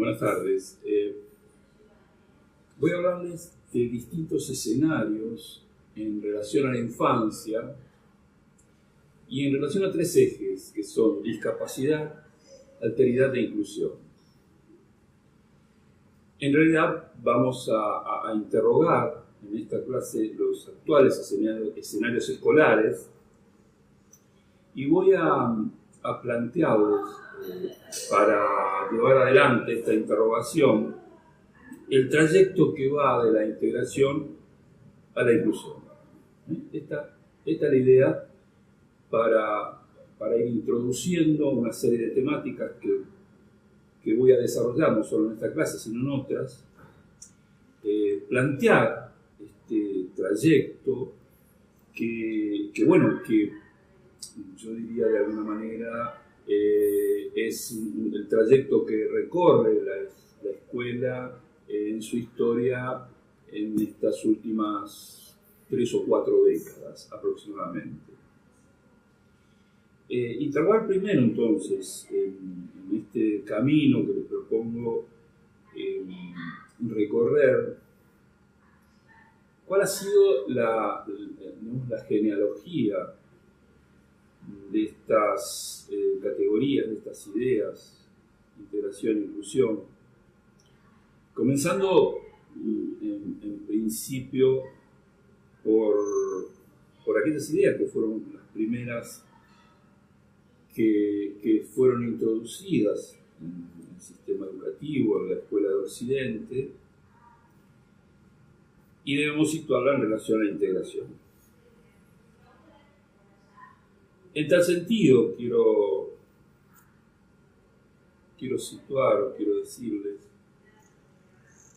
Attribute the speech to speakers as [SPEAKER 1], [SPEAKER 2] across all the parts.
[SPEAKER 1] Buenas tardes. Voy a hablarles de distintos escenarios en relación a la infancia y en relación a tres ejes que son discapacidad, alteridad e inclusión. En realidad vamos a interrogar en esta clase los actuales escenarios escolares y voy a plantearles para llevar adelante esta interrogación el trayecto que va de la integración a la inclusión. Esta es la idea para ir introduciendo una serie de temáticas que voy a desarrollar no solo en esta clase sino en otras, plantear este trayecto que yo diría de alguna manera es el trayecto que recorre la escuela en su historia en estas últimas 3 o 4 décadas aproximadamente. Interrogar primero entonces en este camino que les propongo recorrer cuál ha sido la genealogía de estas categorías, de estas ideas, integración e inclusión, comenzando en principio por aquellas ideas que fueron las primeras que fueron introducidas en el sistema educativo, en la escuela de Occidente, y debemos situarla en relación a la integración. En tal sentido, quiero situar o quiero decirles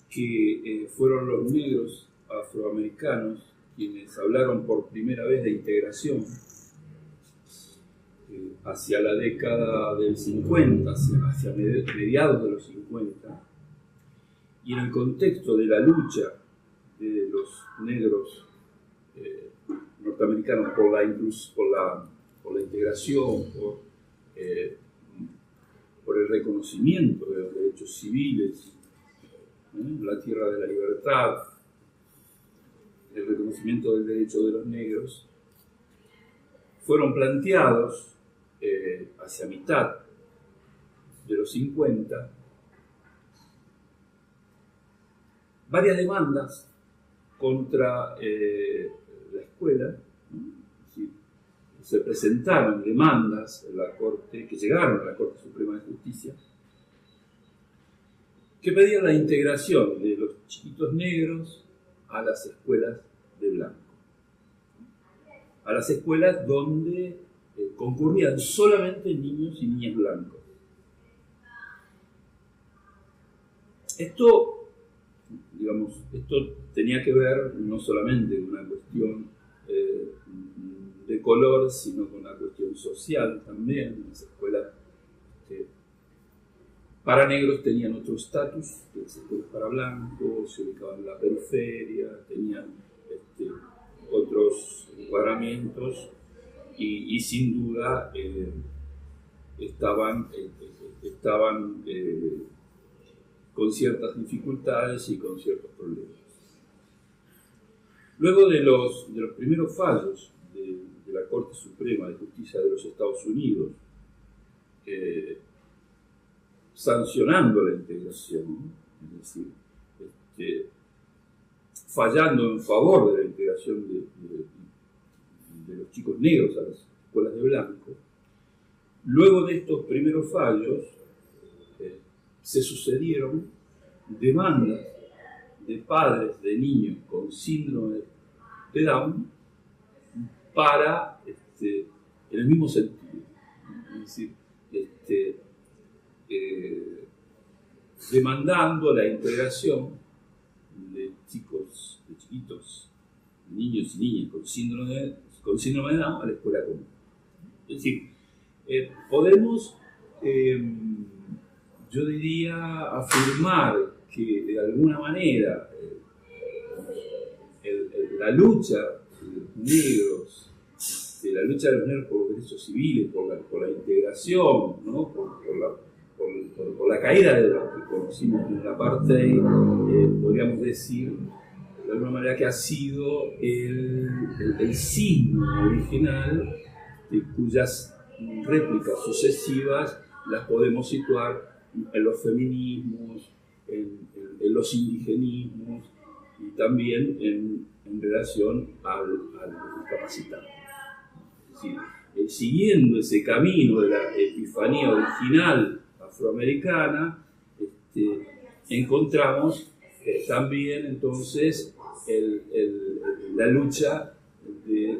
[SPEAKER 1] que fueron los negros afroamericanos quienes hablaron por primera vez de integración hacia la década del 50, hacia mediados de los 50, y en el contexto de la lucha de los negros norteamericanos por la integración, por el reconocimiento de los derechos civiles, la tierra de la libertad, el reconocimiento del derecho de los negros, fueron planteados hacia mitad de los 50 varias demandas contra la escuela. Se presentaron demandas en la Corte, que llegaron a la Corte Suprema de Justicia, que pedían la integración de los chiquitos negros a las escuelas de blanco, a las escuelas donde concurrían solamente niños y niñas blancos. Esto tenía que ver no solamente con una cuestión de color, sino con una cuestión social también. Las escuelas para negros tenían otro estatus que las escuelas para blancos, se ubicaban en la periferia, tenían otros encuadramientos y sin duda estaban con ciertas dificultades y con ciertos problemas. Luego de los primeros fallos de la Corte Suprema de Justicia de los Estados Unidos, sancionando la integración, es decir, fallando en favor de la integración de los chicos negros a las escuelas de blanco, luego de estos primeros fallos se sucedieron demandas de padres de niños con síndrome de Down para, en el mismo sentido, es decir, demandando la integración de chiquitos, niños y niñas con síndrome de Down a la escuela común. Es decir, podemos, yo diría, afirmar que de alguna manera la lucha de los negros, la lucha de los negros por los derechos civiles, por la integración, ¿no? por por la caída de lo que conocimos en el apartheid, podríamos decir de alguna manera que ha sido el signo original de cuyas réplicas sucesivas las podemos situar en los feminismos, en los indigenismos y también en relación al discapacitado. Es decir, siguiendo ese camino de la epifanía original afroamericana, encontramos también entonces la lucha de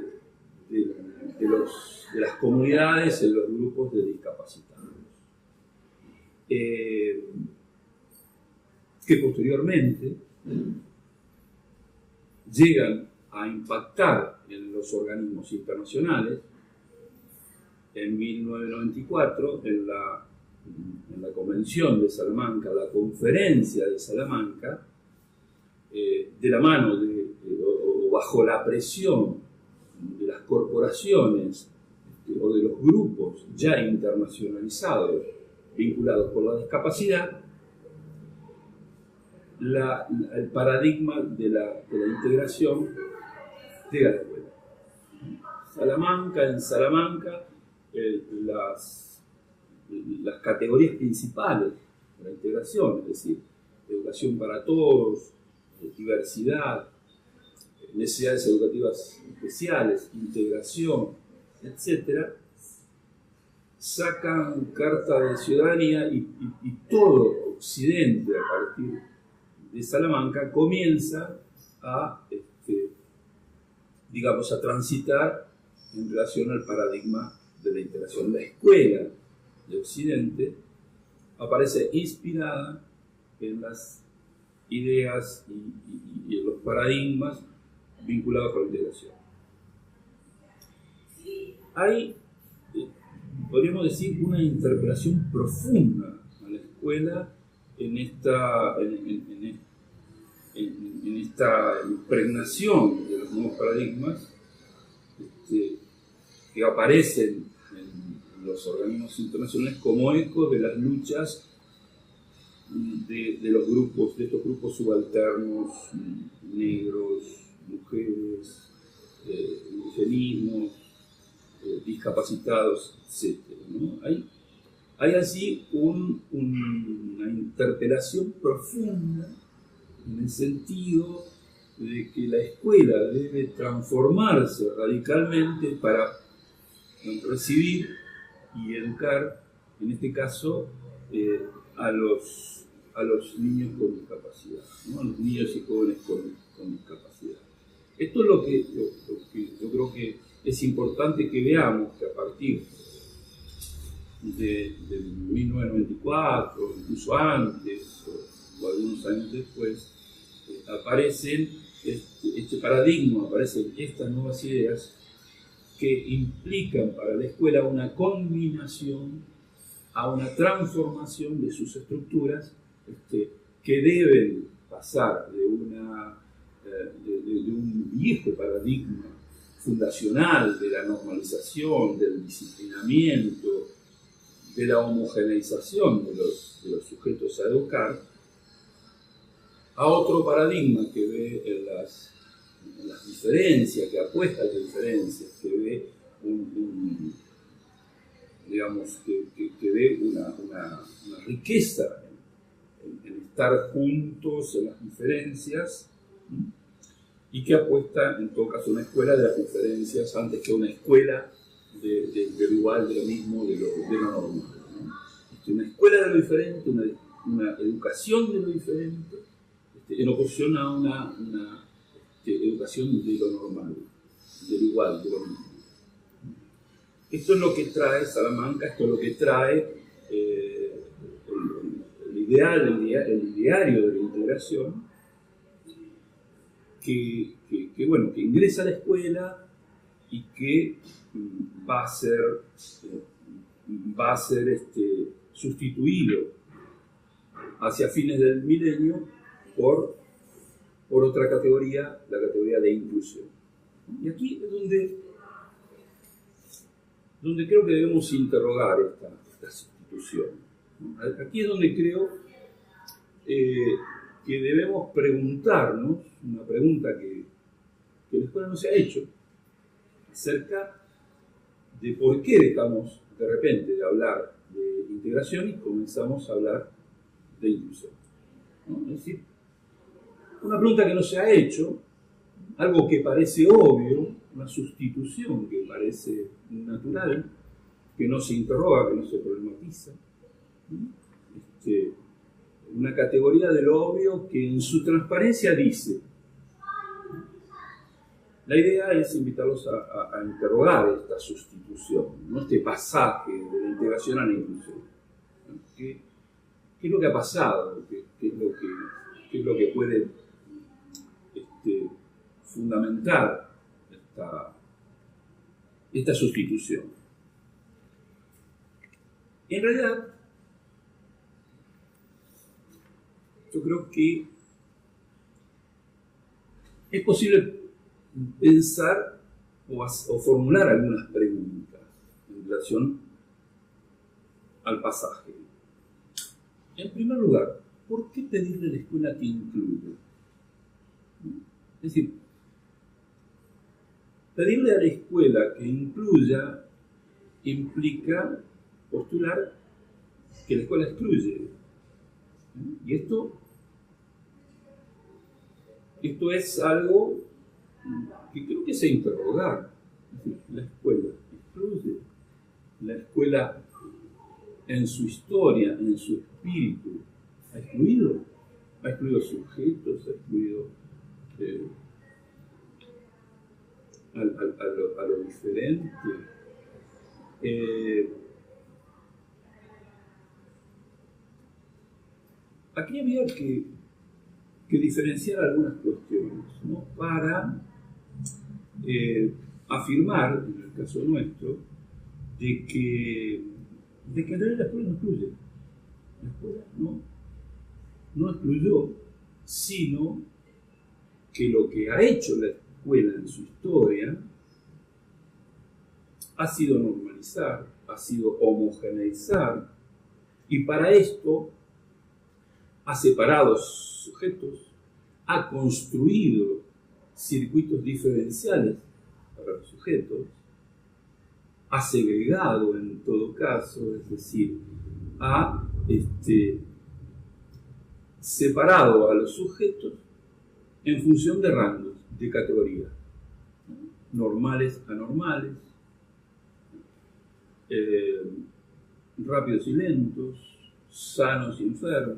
[SPEAKER 1] las comunidades en los grupos de discapacitados, que posteriormente llegan a impactar en los organismos internacionales. En 1994, en la Convención de Salamanca, la Conferencia de Salamanca, de la mano o bajo la presión de las corporaciones o de los grupos ya internacionalizados vinculados con la discapacidad, el paradigma de la integración llega a la escuela. En Salamanca, las categorías principales de la integración, es decir, educación para todos, diversidad, necesidades educativas especiales, integración, etc., sacan carta de ciudadanía y todo Occidente, a partir de Salamanca, comienza a transitar en relación al paradigma de la integración. La escuela de Occidente aparece inspirada en las ideas y en los paradigmas vinculados con la integración. Hay, podríamos decir, una interpelación profunda a la escuela en esta impregnación de los nuevos paradigmas que aparecen en los organismos internacionales como eco de las luchas de estos grupos subalternos, negros, mujeres, indigenismos, discapacitados, etc., ¿no? Hay así una interpelación profunda en el sentido de que la escuela debe transformarse radicalmente para recibir y educar, en este caso, a los niños con discapacidad, ¿no? A los niños y jóvenes con discapacidad. Esto es lo que yo creo que es importante que veamos, que a partir de 1994, incluso antes o algunos años después, aparecen este paradigma, aparecen estas nuevas ideas que implican para la escuela una combinación, a una transformación de sus estructuras que deben pasar de un viejo paradigma fundacional de la normalización, del disciplinamiento, de la homogeneización de los sujetos a educar, a otro paradigma que ve en las diferencias, que apuesta a las diferencias, que ve que ve una riqueza en estar juntos en las diferencias, y que apuesta en todo caso a una escuela de las diferencias antes que una escuela de lo igual, de lo mismo, de lo normal, ¿no? Una escuela de lo diferente, una educación de lo diferente, en oposición a una educación de lo normal, de lo igual, de lo mismo. Esto es lo que trae Salamanca, esto es lo que trae el ideario de la integración, que ingresa a la escuela y que va a ser sustituido hacia fines del milenio por otra categoría, la categoría de inclusión. Y aquí es donde creo que debemos interrogar esta sustitución. Aquí es donde creo que debemos preguntarnos, una pregunta que la escuela no se ha hecho, acerca de por qué dejamos de repente de hablar de integración y comenzamos a hablar de inclusión, ¿no? Es decir, una pregunta que no se ha hecho, algo que parece obvio, una sustitución que parece natural, que no se interroga, que no se problematiza. Una categoría de lo obvio que en su transparencia dice. La idea es invitarlos a interrogar esta sustitución, ¿no? Este pasaje de la integración a la inclusión. ¿Qué es lo que ha pasado? ¿Qué es lo que puede fundamentar esta sustitución? En realidad, yo creo que es posible pensar o formular algunas preguntas en relación al pasaje. En primer lugar, ¿por qué pedirle a la escuela que incluya? Es decir, pedirle a la escuela que incluya implica postular que la escuela excluye. Y esto es algo que creo que se interrogar. Es decir, la escuela excluye. La escuela en su historia, en su espíritu, ha excluido sujetos, ha excluido a lo diferente. Aquí había que diferenciar algunas cuestiones, ¿no? Para afirmar, en el caso nuestro, de que en realidad la escuela no excluye. La escuela no excluyó, sino que lo que ha hecho la escuela en su historia ha sido normalizar, ha sido homogeneizar, y para esto ha separado sujetos, ha construido circuitos diferenciales para los sujetos, ha segregado en todo caso, es decir, ha separado a los sujetos en función de rangos, de categorías, normales, anormales, rápidos y lentos, sanos y enfermos.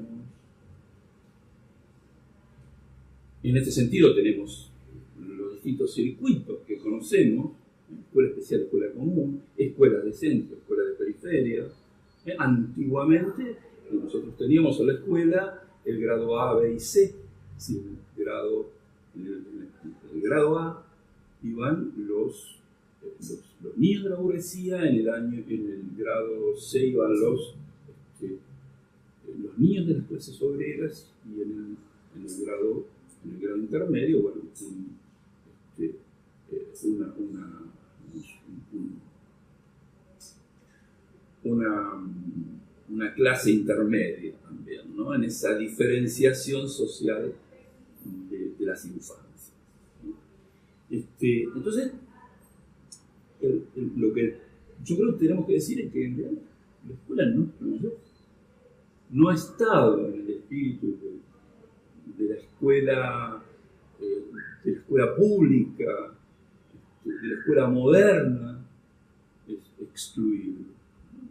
[SPEAKER 1] En este sentido tenemos los distintos circuitos que conocemos: escuela especial, escuela común, escuela de centro, escuela de periferia. Antiguamente nosotros teníamos en la escuela el grado A, B y C. Sí, el grado A iban los niños de la burguesía, en el grado C iban los niños de las clases obreras, y en el grado intermedio, bueno, una clase intermedia también, ¿no? En esa diferenciación social de las infancias, ¿no? Entonces, lo que yo creo que tenemos que decir es que en realidad la escuela no excluyó, no ha estado en el espíritu de la escuela pública, de la escuela moderna, es excluido,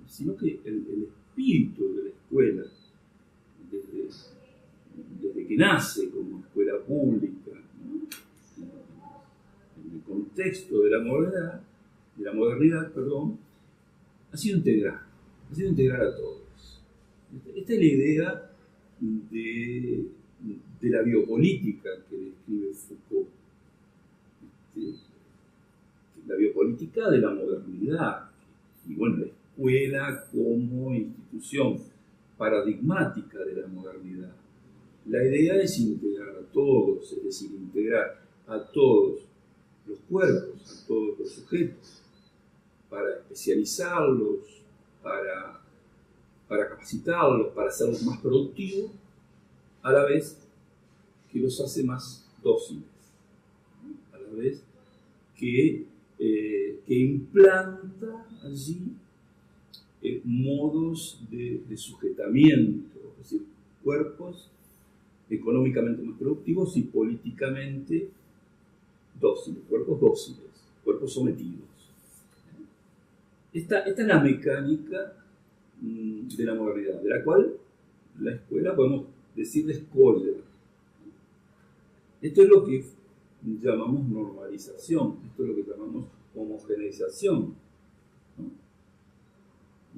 [SPEAKER 1] sino que el espíritu de la escuela, desde que nace como escuela pública, ¿no? En el contexto de la modernidad, ha sido integrar a todos. Esta es la idea de la biopolítica que describe Foucault, la biopolítica de la modernidad, y bueno, la escuela como institución paradigmática de la modernidad. La idea es integrar a todos, es decir, integrar a todos los cuerpos, a todos los sujetos, para especializarlos, para para capacitarlos, para hacerlos más productivos, a la vez que los hace más dóciles, a la vez que implanta allí modos de sujetamiento, es decir, cuerpos económicamente más productivos y políticamente dóciles, cuerpos sometidos. Esta es la mecánica de la modernidad, de la cual la escuela, podemos decir, descolla. Esto es lo que llamamos normalización, esto es lo que llamamos homogeneización, ¿no?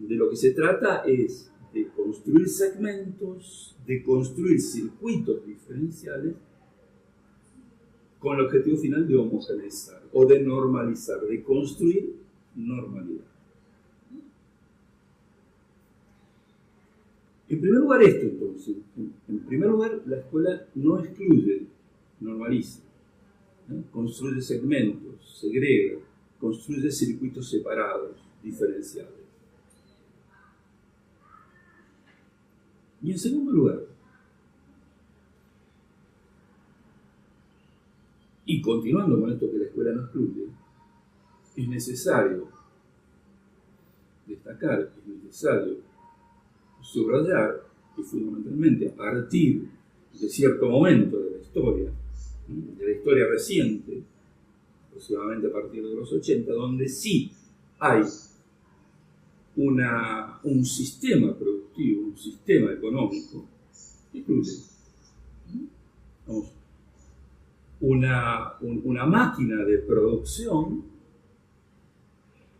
[SPEAKER 1] De lo que se trata es de construir segmentos, de construir circuitos diferenciales con el objetivo final de homogeneizar o de normalizar, de construir normalidad. En primer lugar esto, entonces, en primer lugar la escuela no excluye, normaliza, ¿no? Construye segmentos, segrega, construye circuitos separados, diferenciados. Y en segundo lugar, y continuando con esto que la escuela no excluye, es necesario destacar, es necesario subrayar que fundamentalmente a partir de cierto momento de la historia reciente, aproximadamente a partir de los 80, donde sí hay un sistema productivo, un sistema económico que incluye una máquina de producción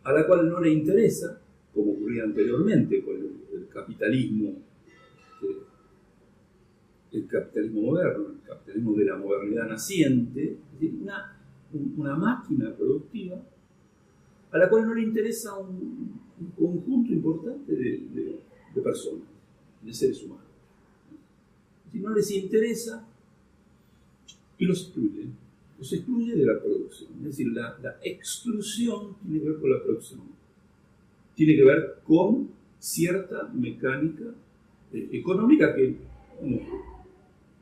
[SPEAKER 1] a la cual no le interesa, como ocurría anteriormente con el capitalismo moderno, el capitalismo de la modernidad naciente, es decir, una máquina productiva a la cual no le interesa un conjunto importante de personas, de seres humanos. Si no les interesa, y los excluye de la producción. Es decir, la exclusión tiene que ver con la producción, tiene que ver con cierta mecánica económica que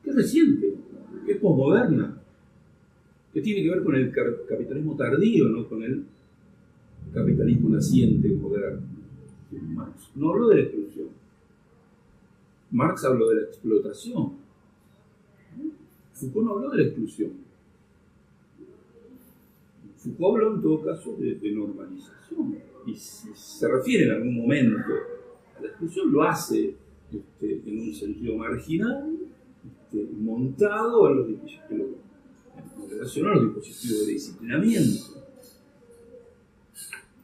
[SPEAKER 1] es reciente, que es posmoderna, que tiene que ver con el capitalismo tardío, no con el capitalismo naciente moderno. Marx no habló de la exclusión, Marx habló de la explotación. Foucault no habló de la exclusión. Foucault habló en todo caso de normalización. Y si se refiere en algún momento a la exclusión, lo hace en un sentido marginal, montado en relación a los dispositivos de disciplinamiento.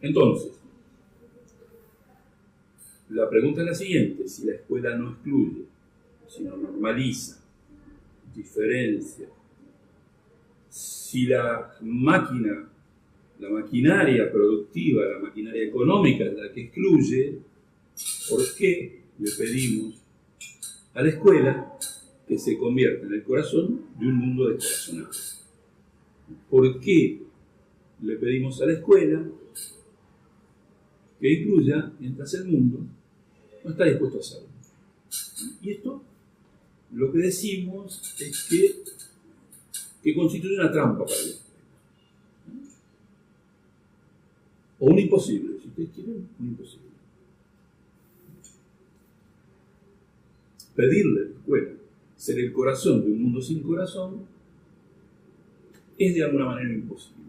[SPEAKER 1] Entonces, la pregunta es la siguiente: si la escuela no excluye, sino normaliza, diferencia, si la maquinaria productiva, la maquinaria económica es la que excluye, ¿por qué le pedimos a la escuela que se convierta en el corazón de un mundo descorazonado? ¿Por qué le pedimos a la escuela que incluya mientras el mundo no está dispuesto a hacerlo? Y esto, lo que decimos es que constituye una trampa para la escuela. O un imposible, si ustedes quieren, un imposible. Pedirle a la escuela ser el corazón de un mundo sin corazón es de alguna manera imposible.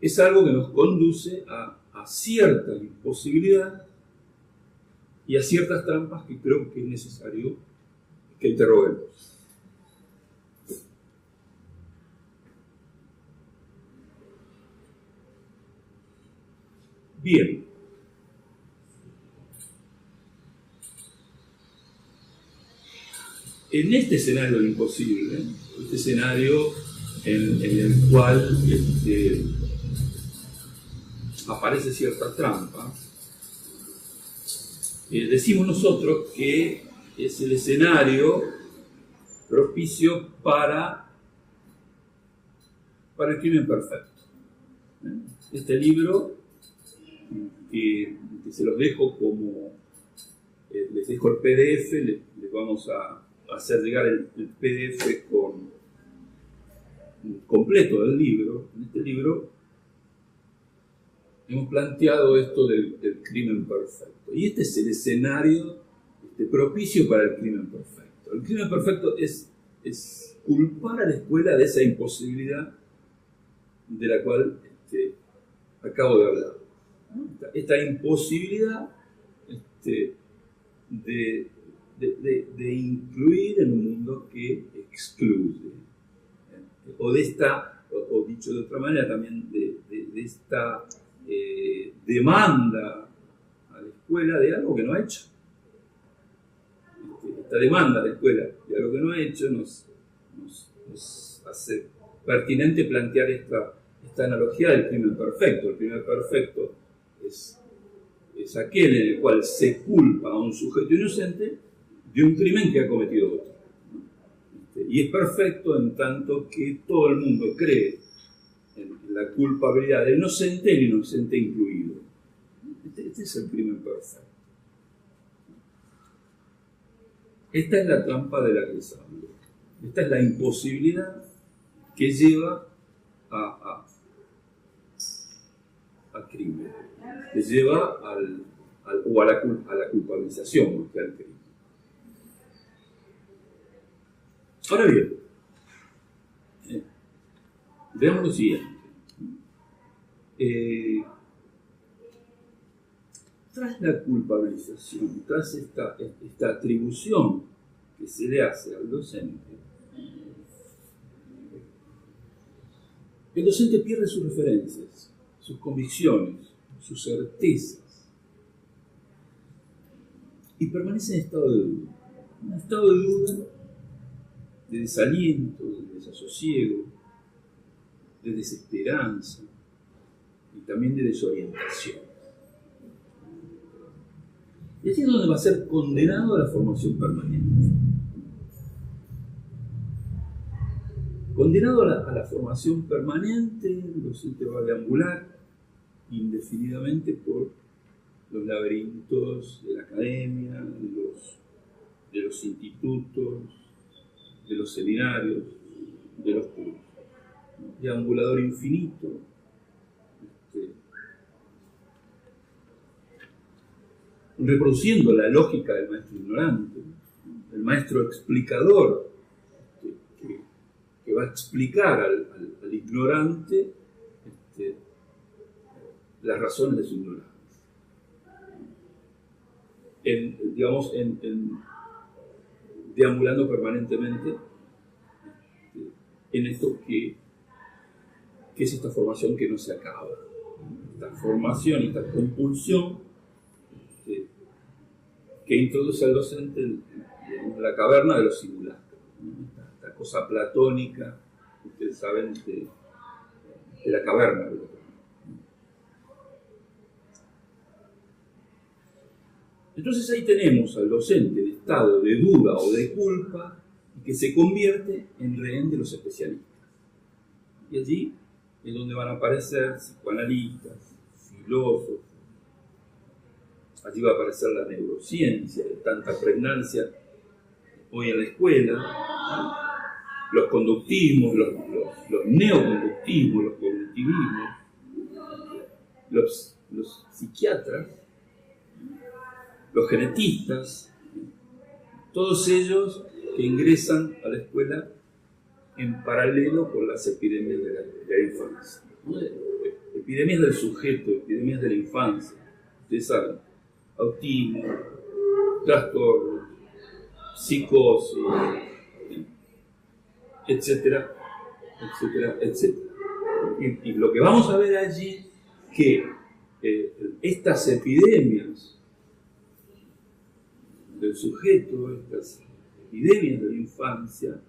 [SPEAKER 1] Es algo que nos conduce a cierta imposibilidad y a ciertas trampas que creo que es necesario que interroguemos. Bien. En este escenario imposible, este escenario en el cual aparece cierta trampa, decimos nosotros que es el escenario propicio para el crimen perfecto. Este libro, que se los dejo como, les dejo el PDF, les vamos a hacer llegar el PDF completo del libro. En este libro hemos planteado esto del crimen perfecto. Y este es el escenario propicio para el crimen perfecto. El crimen perfecto es culpar a la escuela de esa imposibilidad de la cual acabo de hablar, ¿no? Esta imposibilidad de incluir en un mundo que excluye, o dicho de otra manera también, de esta demanda a la escuela de algo que no ha hecho. Esta demanda a la escuela de algo que no ha hecho nos hace pertinente plantear esta analogía del crimen perfecto. El crimen perfecto es aquel en el cual se culpa a un sujeto inocente de un crimen que ha cometido otro. Y es perfecto en tanto que todo el mundo cree en la culpabilidad del inocente, el inocente incluido. Este es el crimen perfecto. Esta es la trampa de la que les hablo. Esta es la imposibilidad que lleva al crimen, que lleva a la culpabilización que al crimen. Ahora bien, veamos lo siguiente. Tras la culpabilización, tras esta atribución que se le hace al docente, el docente pierde sus referencias, sus convicciones, sus certezas, y permanece en estado de duda. Un estado de duda, de desaliento, de desasosiego, de desesperanza y también de desorientación. Y así es donde va a ser condenado a la formación permanente. Condenado a la formación permanente, el docente va a deambular indefinidamente por los laberintos de la academia, de los institutos, de los seminarios, de los cursos. Deambulador infinito, reproduciendo la lógica del maestro ignorante, el maestro explicador, que va a explicar al ignorante las razones de su ignorancia. Deambulando permanentemente en esto que es esta formación que no se acaba. Esta formación, esta compulsión que introduce al docente en la caverna de los simulacros. Esta cosa platónica, ustedes saben, de la caverna. Entonces ahí tenemos al docente en estado de duda o de culpa y que se convierte en rehén de los especialistas. Y allí es donde van a aparecer psicoanalistas, filósofos. Allí va a aparecer la neurociencia de tanta pregnancia hoy en la escuela, ¿no? Los conductismos, los neoconductismos, los cognitivismos, los psiquiatras, los genetistas, todos ellos que ingresan a la escuela en paralelo con las epidemias de la infancia, ¿no? Epidemias del sujeto, epidemias de la infancia, ustedes saben, autismo, trastornos, psicosis, etcétera, etcétera, etcétera. Y lo que vamos a ver allí, que estas epidemias del sujeto, estas epidemias de la infancia,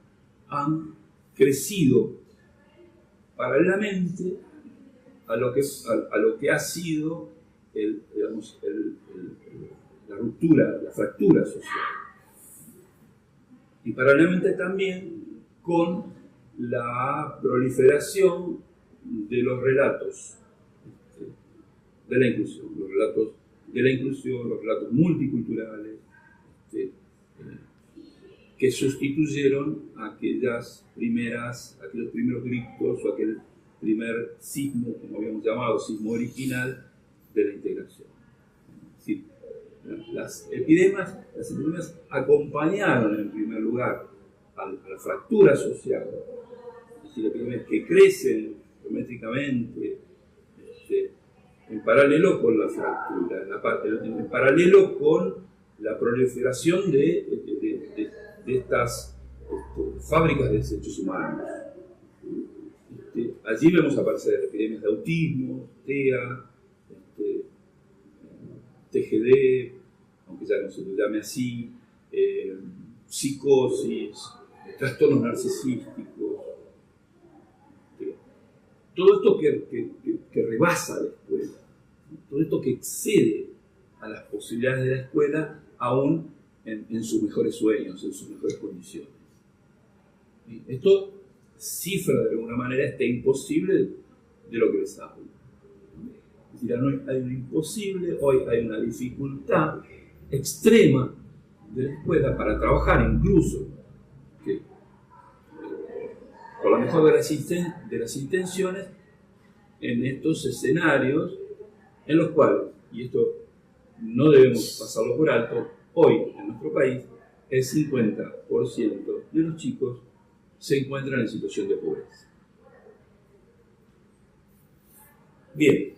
[SPEAKER 1] han crecido paralelamente a lo que ha sido la ruptura, la fractura social. Y paralelamente también con la proliferación de los relatos de la inclusión, los relatos de la inclusión, los relatos multiculturales, que sustituyeron a aquellos primeros gritos o aquel primer sismo, como habíamos llamado, sismo original de la integración. Es decir, las epidemias acompañaron en primer lugar a la fractura social, es decir, epidemias que crecen geométricamente, en paralelo con la fractura, en paralelo con la proliferación de estas fábricas de desechos humanos. Allí vemos aparecer epidemias de autismo, TEA, TGD, aunque ya no se lo llame así, psicosis, trastornos narcisísticos. Todo esto que rebasa la escuela, todo esto que excede a las posibilidades de la escuela, aún en sus mejores sueños, en sus mejores condiciones. Esto cifra de alguna manera este imposible de lo que les hablo. Es decir, hay un imposible, hoy hay una dificultad extrema de la escuela para trabajar incluso con la mejor de las intenciones en estos escenarios en los cuales, y esto no debemos pasarlo por alto, hoy en nuestro país el 50% de los chicos se encuentran en situación de pobreza. Bien,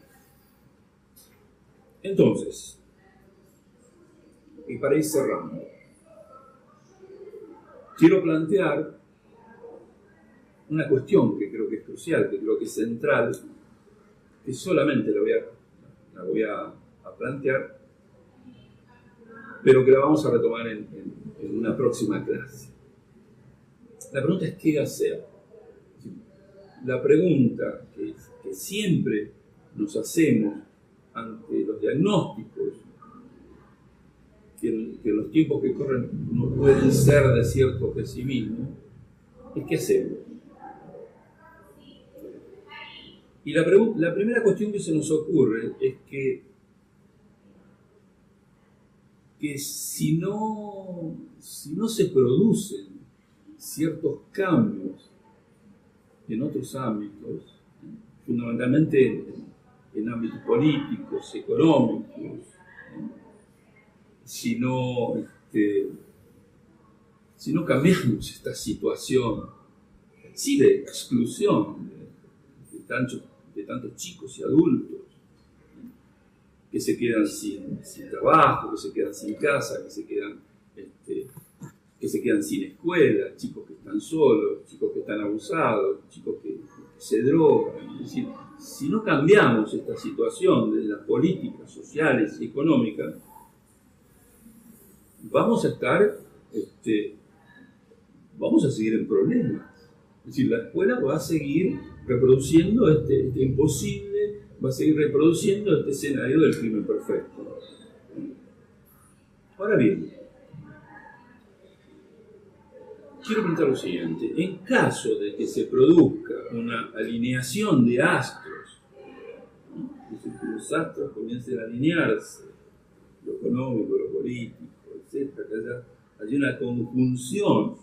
[SPEAKER 1] entonces, y para ir cerrando, quiero plantear una cuestión que creo que es crucial, que creo que es central, que solamente la voy a plantear, pero que la vamos a retomar en una próxima clase. La pregunta es ¿qué hacer? La pregunta que siempre nos hacemos ante los diagnósticos, que en los tiempos que corren no pueden ser de cierto pesimismo, es ¿qué hacemos? Y la primera cuestión que se nos ocurre es que si no se producen ciertos cambios en otros ámbitos, fundamentalmente en ámbitos políticos, económicos, si no cambiamos esta situación, sí, de exclusión de tantos chicos y adultos que se quedan sin trabajo, que se quedan sin casa, que se quedan sin escuela, chicos que están solos, chicos que están abusados, chicos que se drogan. Es decir, si no cambiamos esta situación de las políticas sociales y económicas, vamos a seguir en problemas. Es decir, la escuela va a seguir reproduciendo este imposible, va a seguir reproduciendo este escenario del crimen perfecto. Ahora bien, quiero preguntar lo siguiente: en caso de que se produzca una alineación de astros, es decir, que los astros comiencen a alinearse, lo económico, lo político, etc., que haya una conjunción,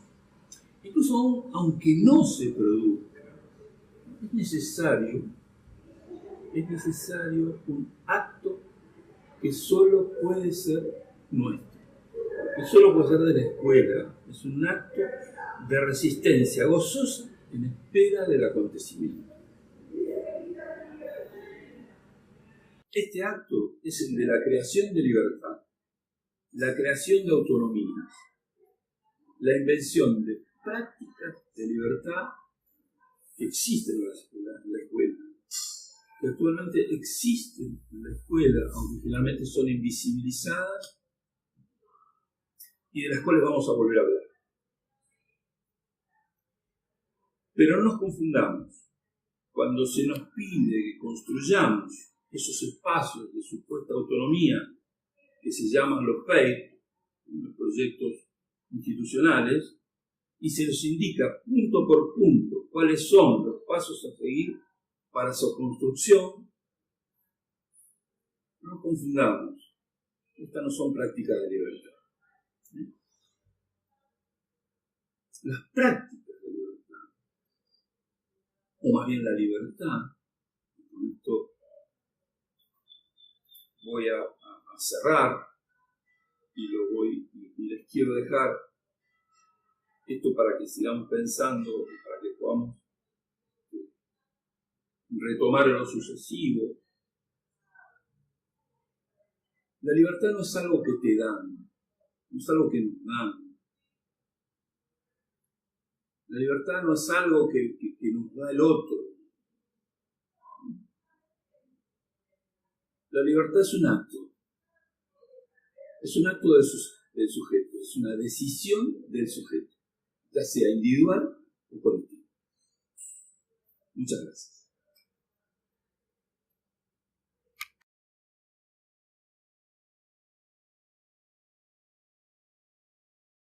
[SPEAKER 1] incluso aunque no se produzca, es necesario un acto que solo puede ser nuestro, que solo puede ser de la escuela. Es un acto de resistencia gozosa en espera del acontecimiento. Este acto es el de la creación de libertad, la creación de autonomía, la invención de prácticas de libertad que existen en la escuela, que actualmente existen en la escuela, aunque finalmente son invisibilizadas, y de las cuales vamos a volver a hablar. Pero no nos confundamos. Cuando se nos pide que construyamos esos espacios de supuesta autonomía que se llaman los PEI, los proyectos institucionales, y se nos indica punto por punto cuáles son los pasos a seguir para su construcción, No nos confundamos. Estas no son prácticas de libertad. Las prácticas de libertad, o más bien la libertad, y con esto voy a cerrar y les quiero dejar esto para que sigamos pensando y para que podamos retomar en lo sucesivo. La libertad no es algo que te dan, no es algo que nos dan. La libertad no es algo que nos da el otro. La libertad es un acto. Es un acto del sujeto, es una decisión del sujeto, ya sea individual o colectivo. Muchas gracias.